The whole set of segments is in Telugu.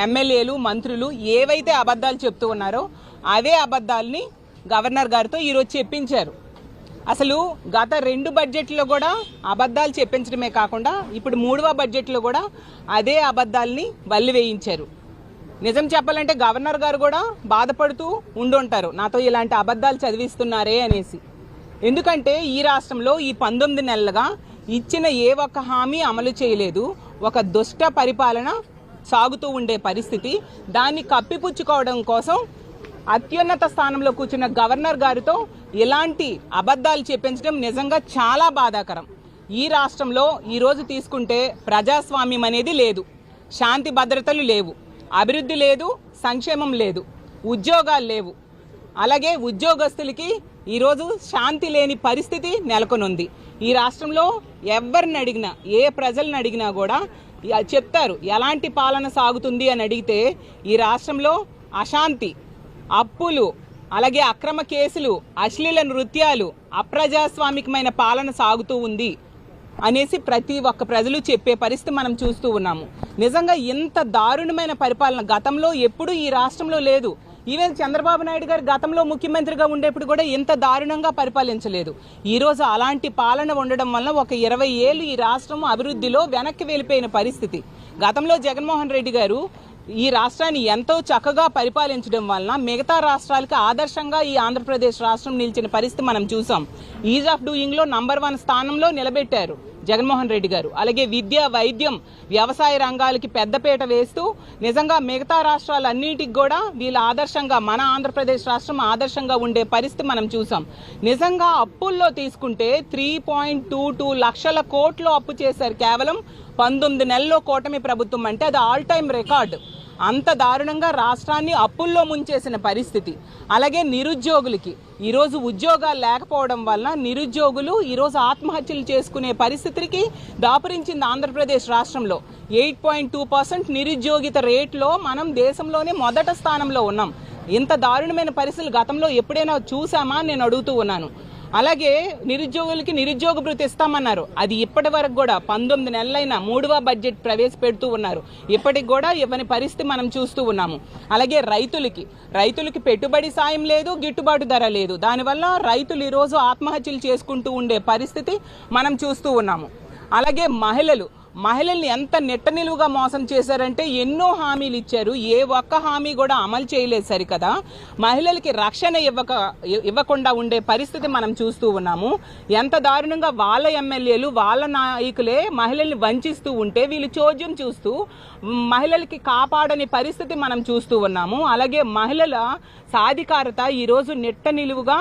ఎమ్మెల్యేలు మంత్రులు ఏవైతే అబద్ధాలు చెప్తూ ఉన్నారో అవే అబద్ధాలని గవర్నర్ గారితో ఈరోజు చెప్పించారు. అసలు గత 2 బడ్జెట్లో కూడా అబద్ధాలు చెప్పించడమే కాకుండా ఇప్పుడు 3వ బడ్జెట్లో కూడా అదే అబద్ధాలని బల్లి వేయించారు. నిజం చెప్పాలంటే గవర్నర్ గారు కూడా బాధపడుతూ ఉండుంటారు, నాతో ఇలాంటి అబద్ధాలు చదివిస్తున్నారే అనేసి. ఎందుకంటే ఈ రాష్ట్రంలో ఈ 19 నెలలుగా ఇచ్చిన ఏ ఒక్క హామీ అమలు చేయలేదు. ఒక దుష్ట పరిపాలన సాగుతూ ఉండే పరిస్థితి. దాన్ని కప్పిపుచ్చుకోవడం కోసం అత్యున్నత స్థానంలో కూర్చున్న గవర్నర్ గారితో ఇలాంటి అబద్ధాలు చెప్పించడం నిజంగా చాలా బాధాకరం. ఈ రాష్ట్రంలో ఈరోజు తీసుకుంటే ప్రజాస్వామ్యం అనేది లేదు, శాంతి భద్రతలు లేవు, అభివృద్ధి లేదు, సంక్షేమం లేదు, ఉద్యోగాలు లేవు. అలాగే ఉద్యోగస్తులకి ఈరోజు శాంతి లేని పరిస్థితి నెలకొనుంది. ఈ రాష్ట్రంలో ఎవరిని అడిగినా, ఏ ప్రజలను అడిగినా కూడా చెప్తారు ఎలాంటి పాలన సాగుతుంది అని అడిగితే ఈ రాష్ట్రంలో అశాంతి, అప్పులు, అలాగే అక్రమ కేసులు, అశ్లీల నృత్యాలు, అప్రజాస్వామికమైన పాలన సాగుతూ ఉంది అనేసి ప్రతి ఒక్క ప్రజలు చెప్పే పరిస్థితి మనం చూస్తూ ఉన్నాము. నిజంగా ఇంత దారుణమైన పరిపాలన గతంలో ఎప్పుడూ ఈ రాష్ట్రంలో లేదు. ఈవెన్ చంద్రబాబు నాయుడు గారు గతంలో ముఖ్యమంత్రిగా ఉండేప్పుడు కూడా ఇంత దారుణంగా పరిపాలించలేదు. ఈరోజు అలాంటి పాలన ఉండడం వల్ల ఒక 20 ఏళ్ళు ఈ రాష్ట్రం అభివృద్ధిలో వెనక్కి వెళ్ళిపోయిన పరిస్థితి. గతంలో జగన్మోహన్ రెడ్డి గారు ఈ రాష్ట్రాన్ని ఎంతో చక్కగా పరిపాలించడం వలన మిగతా రాష్ట్రాలకు ఆదర్శంగా ఈ ఆంధ్రప్రదేశ్ రాష్ట్రం నిలిచిన పరిస్థితి మనం చూసాం. ఈజ్ ఆఫ్ డూయింగ్లో నంబర్ 1 స్థానంలో నిలబెట్టారు జగన్మోహన్ రెడ్డి గారు. అలాగే విద్య, వైద్యం, వ్యవసాయ రంగాలకి పెద్దపీట వేస్తూ నిజంగా మిగతా రాష్ట్రాలన్నిటికి కూడా వీళ్ళ ఆదర్శంగా, మన ఆంధ్రప్రదేశ్ రాష్ట్రం ఆదర్శంగా ఉండే పరిస్థితి మనం చూసాం. నిజంగా అప్పుల్లో తీసుకుంటే 3.22 లక్షల కోట్లు అప్పు చేశారు కేవలం 19 నెలల్లో కూటమి ప్రభుత్వం. అంటే అది ఆల్ టైమ్ రికార్డు. అంత దారుణంగా రాష్ట్రాన్ని అప్పుల్లో ముంచేసిన పరిస్థితి. అలాగే నిరుద్యోగులకి ఈరోజు ఉద్యోగాలు లేకపోవడం వల్ల నిరుద్యోగులు ఈరోజు ఆత్మహత్యలు చేసుకునే పరిస్థితికి దాపురించింది ఆంధ్రప్రదేశ్ రాష్ట్రంలో. 8.2% నిరుద్యోగిత రేట్లో మనం దేశంలోనే మొదట స్థానంలో ఉన్నాం. ఇంత దారుణమైన పరిస్థితులు గతంలో ఎప్పుడైనా చూసామా నేను అడుగుతూ ఉన్నాను. అలాగే నిరుద్యోగులకి నిరుద్యోగ భృతి ఇస్తామన్నారు, అది ఇప్పటి వరకు కూడా 19 నెలలైనా 3వ బడ్జెట్ ప్రవేశపెడుతూ ఉన్నారు, ఇప్పటికి కూడా ఇవ్వని పరిస్థితి మనం చూస్తూ ఉన్నాము. అలాగే రైతులకి పెట్టుబడి సాయం లేదు, గిట్టుబాటు ధర లేదు. దానివల్ల రైతులు ఈరోజు ఆత్మహత్యలు చేసుకుంటూ ఉండే పరిస్థితి మనం చూస్తూ ఉన్నాము. అలాగే మహిళల్ని ఎంత నిట్టనిలువుగా మోసం చేశారంటే ఎన్నో హామీలు ఇచ్చారు, ఏ ఒక్క హామీ కూడా అమలు చేయలేదు సరికదా. మహిళలకి రక్షణ ఇవ్వకుండా ఉండే పరిస్థితి మనం చూస్తూ ఉన్నాము. ఎంత దారుణంగా వాళ్ళ ఎమ్మెల్యేలు, వాళ్ళ నాయకులే మహిళల్ని వంచిస్తూ ఉంటే వీళ్ళు చోద్యం చూస్తూ మహిళలకి కాపాడని పరిస్థితి మనం చూస్తూ ఉన్నాము. అలాగే మహిళల సాధికారత ఈరోజు నిట్టనిలువుగా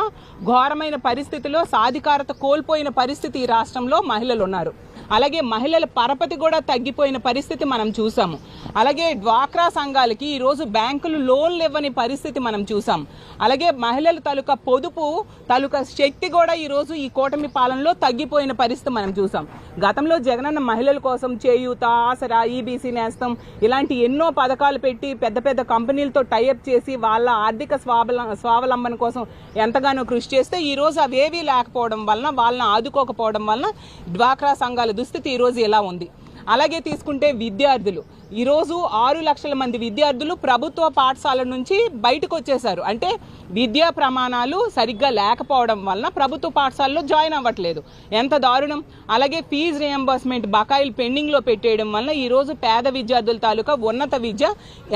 ఘోరమైన పరిస్థితిలో సాధికారత కోల్పోయిన పరిస్థితి ఈ రాష్ట్రంలో మహిళలు ఉన్నారు. అలాగే మహిళల పరపతి కూడా తగ్గిపోయిన పరిస్థితి మనం చూసాము. అలాగే డ్వాక్రా సంఘాలకి ఈరోజు బ్యాంకులు లోన్లు ఇవ్వని పరిస్థితి మనం చూసాం. అలాగే మహిళల తాలూకా పొదుపు తాలూకా శక్తి కూడా ఈరోజు ఈ కూటమి పాలనలో తగ్గిపోయిన పరిస్థితి మనం చూసాం. గతంలో జగనన్న మహిళల కోసం చేయూత, ఆసరా, ఈబీసీ నేస్తం ఇలాంటి ఎన్నో పథకాలు పెట్టి పెద్ద పెద్ద కంపెనీలతో టైఅప్ చేసి వాళ్ళ ఆర్థిక స్వావలంబన కోసం ఎంతగానో కృషి చేస్తే ఈరోజు అవేవీ లేకపోవడం వలన, వాళ్ళని ఆదుకోకపోవడం వలన డ్వాక్రా సంఘాల దుస్థితి ఈరోజు ఎలా ఉంది. అలాగే తీసుకుంటే విద్యార్థులు ఈరోజు 6 లక్షల మంది విద్యార్థులు ప్రభుత్వ పాఠశాల నుంచి బయటకు వచ్చేశారు. అంటే విద్యా ప్రమాణాలు సరిగ్గా లేకపోవడం వలన ప్రభుత్వ పాఠశాలలో జాయిన్ అవ్వట్లేదు. ఎంత దారుణం. అలాగే ఫీజు రియంబర్స్మెంట్ బకాయిలు పెండింగ్లో పెట్టేయడం వలన ఈరోజు పేద విద్యార్థుల తాలూకా ఉన్నత విద్య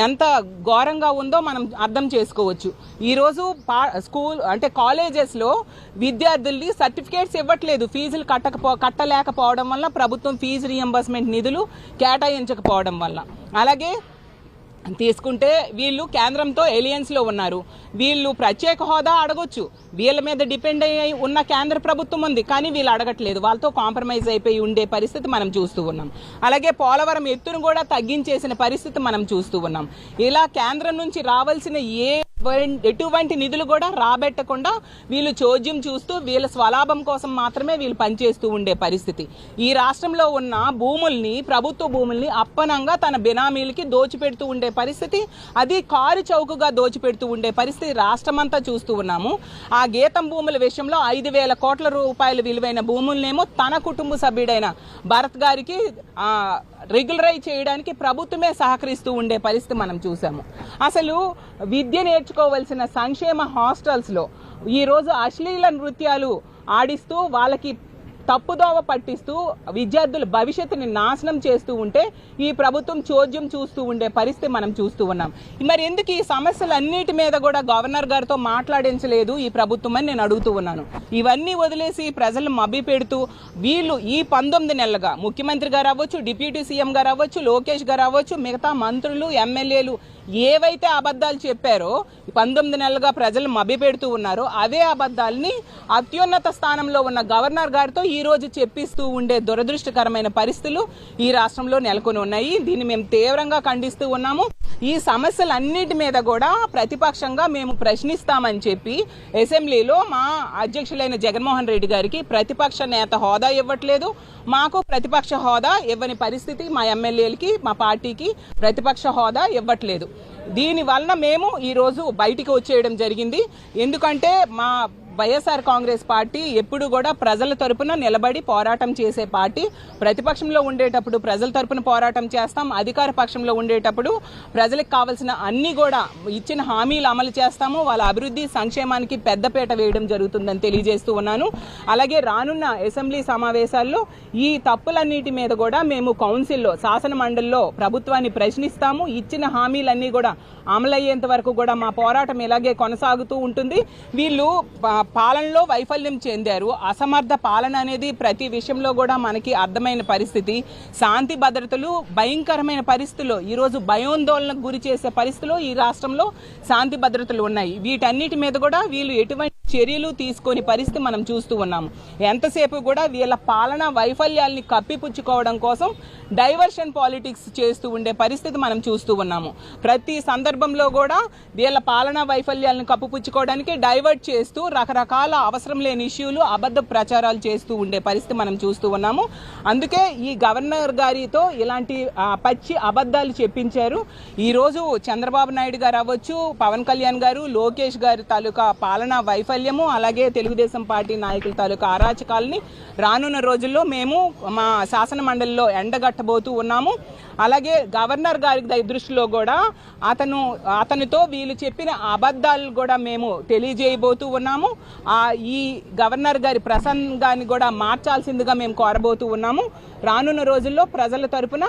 ఎంత ఘోరంగా ఉందో మనం అర్థం చేసుకోవచ్చు. ఈరోజు కాలేజెస్లో విద్యార్థుల్ని సర్టిఫికేట్స్ ఇవ్వట్లేదు, ఫీజులు కట్టలేకపోవడం వల్ల, ప్రభుత్వం ఫీజు రియంబర్స్మెంట్ నిధులు కేటాయించకపోవడం వల్ల. అలాగే తీసుకుంటే వీళ్ళు కేంద్రంతో ఎలియన్స్లో ఉన్నారు, వీళ్ళు ప్రత్యేక హోదా అడగొచ్చు, వీళ్ళ మీద డిపెండ్ అయ్యి ఉన్న కేంద్ర ప్రభుత్వం ఉంది, కానీ వీళ్ళు అడగట్లేదు, వాళ్ళతో కాంప్రమైజ్ అయిపోయి ఉండే పరిస్థితి మనం చూస్తూ ఉన్నాం. అలాగే పోలవరం ఎత్తును కూడా తగ్గించేసిన పరిస్థితి మనం చూస్తూ ఉన్నాం. ఇలా కేంద్రం నుంచి రావాల్సిన ఎటువంటి నిధులు కూడా రాబెట్టకుండా వీళ్ళు చోద్యం చూస్తూ వీళ్ళ స్వలాభం కోసం మాత్రమే వీళ్ళు పనిచేస్తూ ఉండే పరిస్థితి. ఈ రాష్ట్రంలో ఉన్న ప్రభుత్వ భూముల్ని అప్పనంగా తన బినామీలకి దోచిపెడుతూ ఉండే పరిస్థితి, అది కారు చౌకగా దోచిపెడుతూ ఉండే పరిస్థితి రాష్ట్రమంతా చూస్తూ ఉన్నాము. ఆ గీతం భూముల విషయంలో 5,000 కోట్ల రూపాయల విలువైన భూములనేమో తన కుటుంబ సభ్యుడైన భరత్ గారికి రెగ్యులరైజ్ చేయడానికి ప్రభుత్వమే సహకరిస్తూ ఉండే పరిస్థితి మనం చూసాము. అసలు విద్య నేర్చుకోవాల్సిన సంక్షేమ హాస్టల్స్లో ఈరోజు అశ్లీల నృత్యాలు ఆడిస్తూ వాళ్ళకి తప్పుదోవ పట్టిస్తూ విద్యార్థుల భవిష్యత్తుని నాశనం చేస్తూ ఉంటే ఈ ప్రభుత్వం చోద్యం చూస్తూ ఉండే పరిస్థితి మనం చూస్తూ ఉన్నాం. మరి ఎందుకు ఈ సమస్యలన్నిటి మీద కూడా గవర్నర్ గారితో మాట్లాడించలేదు ఈ ప్రభుత్వం అని నేను అడుగుతూ ఉన్నాను. ఇవన్నీ వదిలేసి ప్రజలు మభ్య పెడుతూ వీళ్ళు ఈ 19 నెలలుగా ముఖ్యమంత్రి గారు అవ్వచ్చు, డిప్యూటీ సీఎం గారు అవ్వచ్చు, లోకేష్ గారు అవ్వచ్చు, మిగతా మంత్రులు, ఎమ్మెల్యేలు ఏవైతే అబద్ధాలు చెప్పారో 19 నెలలుగా ప్రజలు మభ్యపెడుతూ ఉన్నారో అవే అబద్ధాలని అత్యున్నత స్థానంలో ఉన్న గవర్నర్ గారితో ఈ రోజు చెప్పిస్తూ ఉండే దురదృష్టకరమైన పరిస్థితులు ఈ రాష్ట్రంలో నెలకొని ఉన్నాయి. దీన్ని మేము తీవ్రంగా ఖండిస్తూ ఉన్నాము. ఈ సమస్యలన్నిటి మీద కూడా ప్రతిపక్షంగా మేము ప్రశ్నిస్తామని చెప్పి అసెంబ్లీలో మా అధ్యక్షులైన జగన్మోహన్ రెడ్డి గారికి ప్రతిపక్ష నేత హోదా ఇవ్వట్లేదు. మాకు ప్రతిపక్ష హోదా ఇవ్వని పరిస్థితి, మా ఎమ్మెల్యేలకి మా పార్టీకి ప్రతిపక్ష హోదా ఇవ్వట్లేదు. దీని వలన మేము ఈరోజు బయటికి వచ్చేయడం జరిగింది. ఎందుకంటే మా వైఎస్ఆర్ కాంగ్రెస్ పార్టీ ఎప్పుడు కూడా ప్రజల తరపున నిలబడి పోరాటం చేసే పార్టీ. ప్రతిపక్షంలో ఉండేటప్పుడు ప్రజల తరపున పోరాటం చేస్తాం, అధికార పక్షంలో ఉండేటప్పుడు ప్రజలకు కావాల్సిన అన్ని కూడా ఇచ్చిన హామీలు అమలు చేస్తాము, వాళ్ళ అభివృద్ధి సంక్షేమానికి పెద్దపీట వేయడం జరుగుతుందని తెలియజేస్తూ ఉన్నాను. అలాగే రానున్న అసెంబ్లీ సమావేశాల్లో ఈ తప్పులన్నిటి మీద కూడా మేము కౌన్సిల్లో, శాసన మండలిలో ప్రభుత్వాన్ని ప్రశ్నిస్తాము. ఇచ్చిన హామీలన్నీ కూడా అమలయ్యేంత వరకు కూడా మా పోరాటం ఇలాగే కొనసాగుతూ ఉంటుంది. వీళ్ళు పాలనలో వైఫల్యం చెందారు. అసమర్థ పాలన అనేది ప్రతి విషయంలో కూడా మనకి అర్థమైన పరిస్థితి. శాంతి భద్రతలు భయంకరమైన పరిస్థితుల్లో ఈరోజు భయోందోళనకు గురి చేసే పరిస్థితుల్లో ఈ రాష్ట్రంలో శాంతి భద్రతలు ఉన్నాయి. వీటన్నిటి మీద కూడా వీళ్ళు ఎటువంటి చర్యలు తీసుకొని పరిస్థితి మనం చూస్తూ ఉన్నాము. ఎంతసేపు కూడా వీళ్ళ పాలన వైఫల్యాల్ని కప్పిపుచ్చుకోవడం కోసం డైవర్షన్ పాలిటిక్స్ చేస్తూ ఉండే పరిస్థితి మనం చూస్తూ ఉన్నాము. ప్రతి సందర్భంలో కూడా వీళ్ళ పాలన వైఫల్యాలను కప్పిపుచ్చుకోవడానికి డైవర్ట్ చేస్తూ రకరకాల అవసరం లేని ఇష్యూలు, అబద్ధ ప్రచారాలు చేస్తూ ఉండే పరిస్థితి మనం చూస్తూ ఉన్నాము. అందుకే ఈ గవర్నర్ గారితో ఇలాంటి పచ్చి అబద్ధాలు చెప్పించారు. ఈరోజు చంద్రబాబు నాయుడు గారు అవ్వచ్చు, పవన్ కళ్యాణ్ గారు, లోకేష్ గారి తాలూకా పాలన వైఫల్యము, అలాగే తెలుగుదేశం పార్టీ నాయకుల తాలూకా అరాచకాలని రానున్న రోజుల్లో మేము మా శాసన మండలిలో ఎండగట్టబోతూ ఉన్నాము. అలాగే గవర్నర్ గారి దృష్టిలో కూడా అతనితో వీళ్ళు చెప్పిన అబద్ధాలు కూడా మేము తెలియజేయబోతూ ఉన్నాము. ఈ గవర్నర్ గారి ప్రసంగాన్ని కూడా మార్చాల్సిందిగా మేము కోరబోతూ ఉన్నాము. రానున్న రోజుల్లో ప్రజల తరపున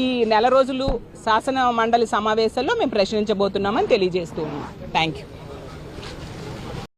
ఈ నెల రోజులు శాసన మండలి సమావేశాల్లో మేము ప్రశ్నించబోతున్నామని తెలియజేస్తూ ఉన్నాం. Thank you.